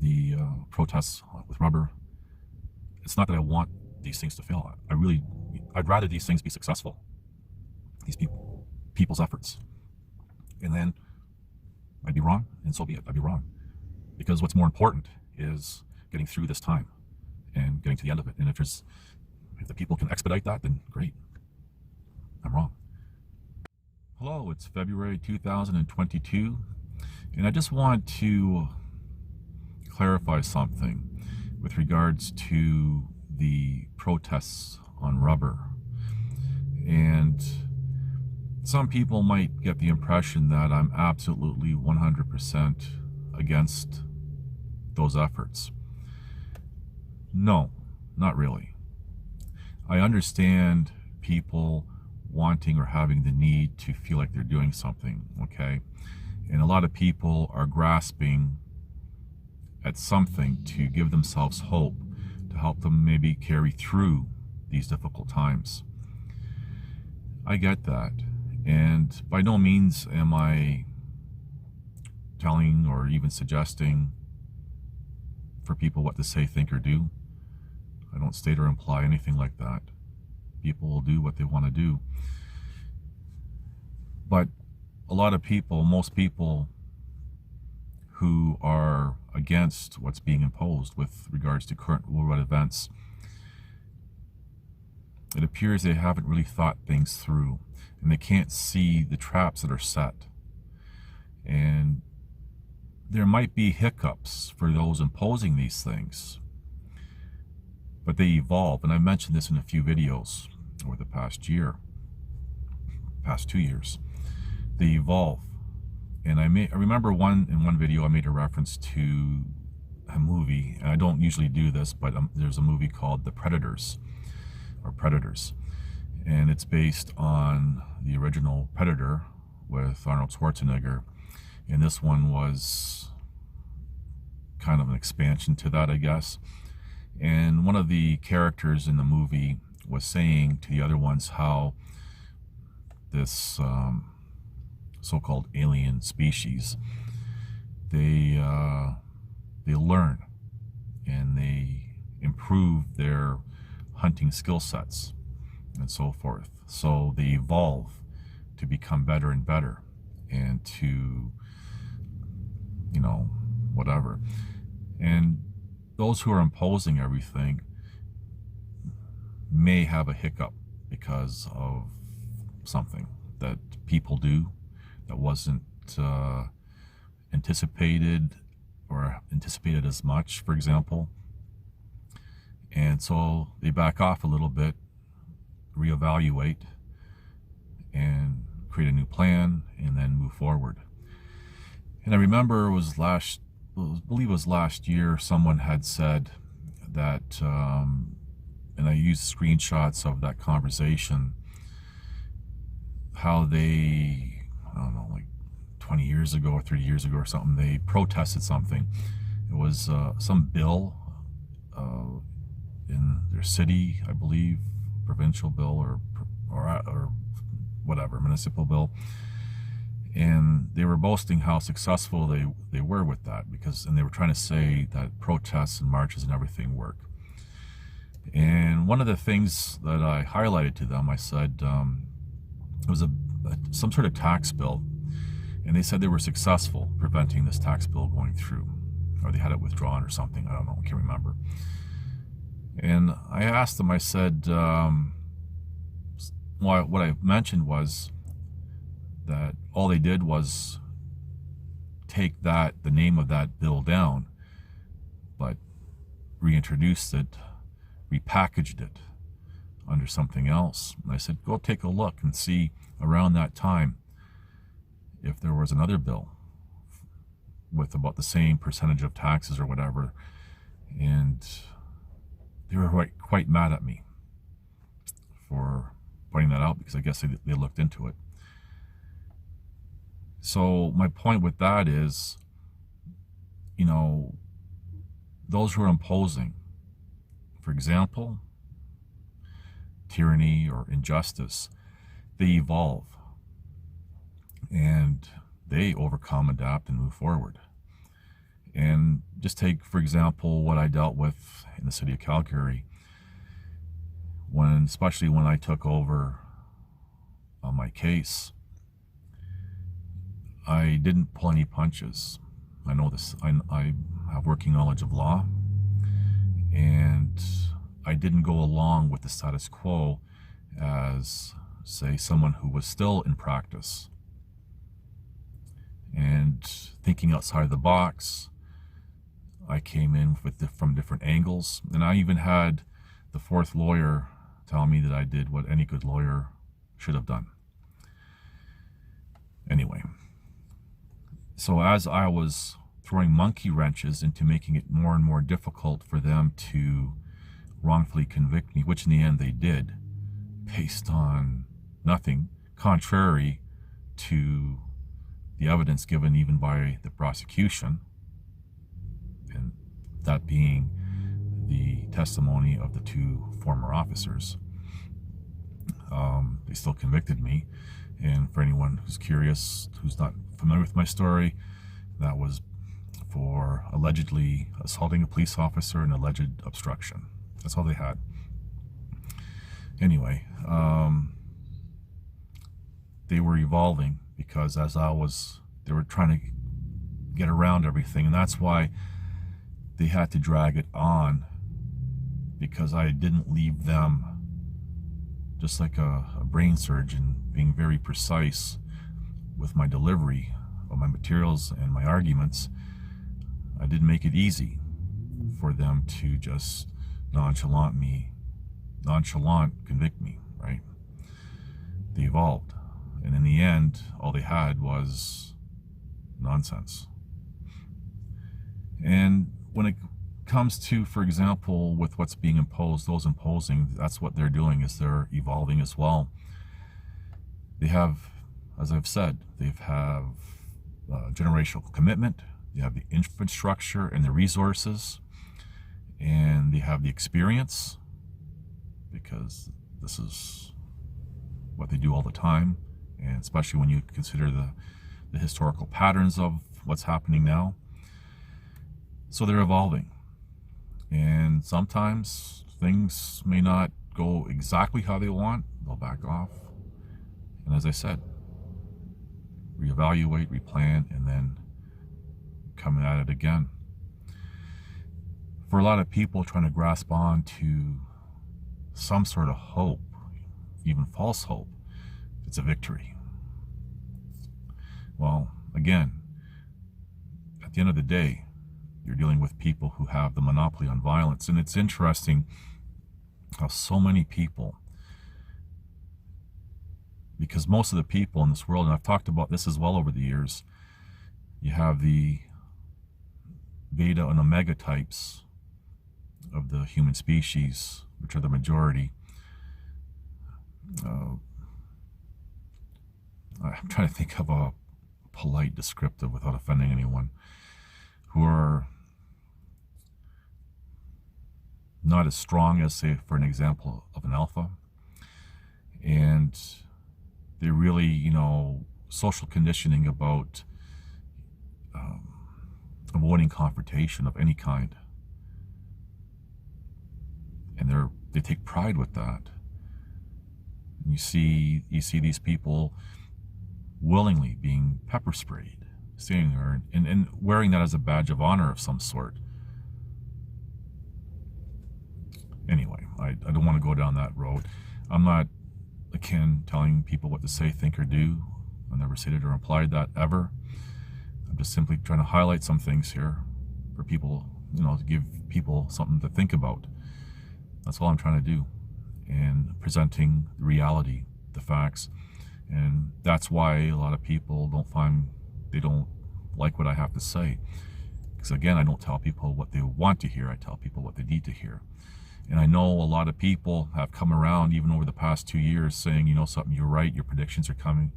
the protests with rubber. It's not that I want these things to fail. I'd rather these things be successful, these people's efforts. And then I'd be wrong, and so be it. I'd be wrong. Because what's more important is getting through this time and getting to the end of it. And if the people can expedite that, then great. I'm wrong. Hello, it's February 2022, and I just want to clarify something with regards to the protests on rubber. And some people might get the impression that I'm absolutely 100% against those efforts. No, not really. I understand people wanting or having the need to feel like they're doing something, okay? And a lot of people are grasping at something to give themselves hope, to help them maybe carry through these difficult times. I get that. And by no means am I telling or even suggesting for people what to say, think, or do. I don't state or imply anything like that. People will do what they want to do. But a lot of people, most people who are against what's being imposed with regards to current worldwide events, it appears they haven't really thought things through, and they can't see the traps that are set. And there might be hiccups for those imposing these things, but they evolve. And I mentioned this in a few videos over the past 2 years. They evolve. And I remember in one video I made a reference to a movie, and I don't usually do this, but there's a movie called The Predators, or Predators, and it's based on the original Predator with Arnold Schwarzenegger, and this one was kind of an expansion to that, I guess. And one of the characters in the movie was saying to the other ones how this so-called alien species, they learn and they improve their hunting skill sets and so forth. So they evolve to become better and better, and to, whatever. And those who are imposing everything may have a hiccup because of something that people do that wasn't anticipated, or anticipated as much, for example. And so they back off a little bit, reevaluate, and create a new plan, and then move forward. And I remember I believe it was last year, someone had said that, and I used screenshots of that conversation, how they, I don't know, like 20 years ago or 30 years ago or something, they protested something. It was some bill in their city, I believe, provincial bill or whatever, municipal bill. And they were boasting how successful they were with that, and they were trying to say that protests and marches and everything work. And one of the things that I highlighted to them, I said, it was some sort of tax bill, and they said they were successful preventing this tax bill going through, or they had it withdrawn or something. I don't know, I can't remember. And I asked them, I said, what I mentioned was that all they did was take the name of that bill down, but reintroduced it, repackaged it under something else. And I said, go take a look and see around that time if there was another bill with about the same percentage of taxes or whatever. And they were quite mad at me for pointing that out, because I guess they looked into it. So my point with that is, those who are imposing, for example, tyranny or injustice, they evolve and they overcome, adapt, and move forward. And just take, for example, what I dealt with in the city of Calgary, especially when I took over on my case. I didn't pull any punches. I know this. I have working knowledge of law, and I didn't go along with the status quo as, say, someone who was still in practice. And thinking outside the box, I came in from different angles, and I even had the fourth lawyer tell me that I did what any good lawyer should have done. Anyway, so as I was throwing monkey wrenches into making it more and more difficult for them to wrongfully convict me, which in the end they did, based on nothing, contrary to the evidence given even by the prosecution, and that being the testimony of the two former officers. They still convicted me, and for anyone who's curious, who's not familiar with my story, that was for allegedly assaulting a police officer and alleged obstruction. That's all they had. Anyway, they were evolving because they were trying to get around everything, and that's why they had to drag it on, because I didn't leave them, just like a brain surgeon, being very precise with my delivery of my materials and my arguments. I didn't make it easy for them to just nonchalant convict me, right? They evolved. And in the end, all they had was nonsense. And when it comes to, for example, with what's being imposed, those imposing, that's what they're doing, is they're evolving as well. They have, as I've said, they have generational commitment, they have the infrastructure and the resources, and they have the experience, because this is what they do all the time, and especially when you consider the historical patterns of what's happening now. So they're evolving, and sometimes things may not go exactly how they want. They'll back off, and as I said, reevaluate, replan, and then come at it again. For a lot of people trying to grasp on to some sort of hope, even false hope, it's a victory. Well, again, at the end of the day, you're dealing with people who have the monopoly on violence. And it's interesting how so many people, because most of the people in this world, and I've talked about this as well over the years, you have the beta and omega types of the human species, which are the majority. I'm trying to think of a polite descriptive without offending anyone, who are not as strong as, say, for an example of an alpha, and they really, social conditioning about avoiding confrontation of any kind, and they take pride with that. And you see these people willingly being pepper sprayed, standing there and wearing that as a badge of honor of some sort. Anyway, I don't want to go down that road. I'm not, again, telling people what to say, think, or do. I never stated or implied that ever. I'm just simply trying to highlight some things here for people, to give people something to think about. That's all I'm trying to do, and presenting the reality, the facts. And that's why a lot of people don't like what I have to say. Because again, I don't tell people what they want to hear, I tell people what they need to hear. And I know a lot of people have come around, even over the past 2 years, saying, something, you're right, your predictions have come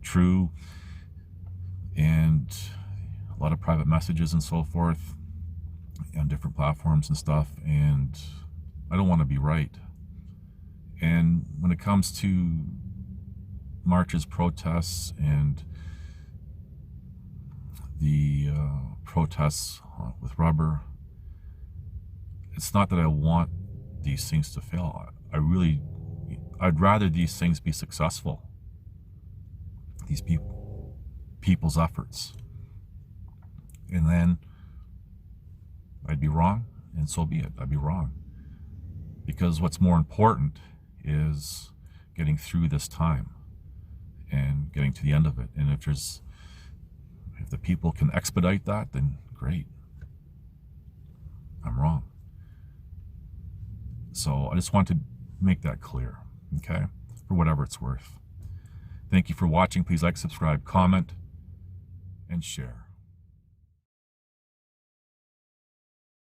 true. And a lot of private messages and so forth on different platforms and stuff. And I don't want to be right. And when it comes to marches, protests, and the protests with rubber. It's not that I want these things to fail. I'd rather these things be successful. These people's efforts. And then I'd be wrong, and so be it. I'd be wrong. Because what's more important is getting through this time and getting to the end of it. And if the people can expedite that, then great. I'm wrong. So I just want to make that clear, okay? For whatever it's worth. Thank you for watching. Please like, subscribe, comment, and share.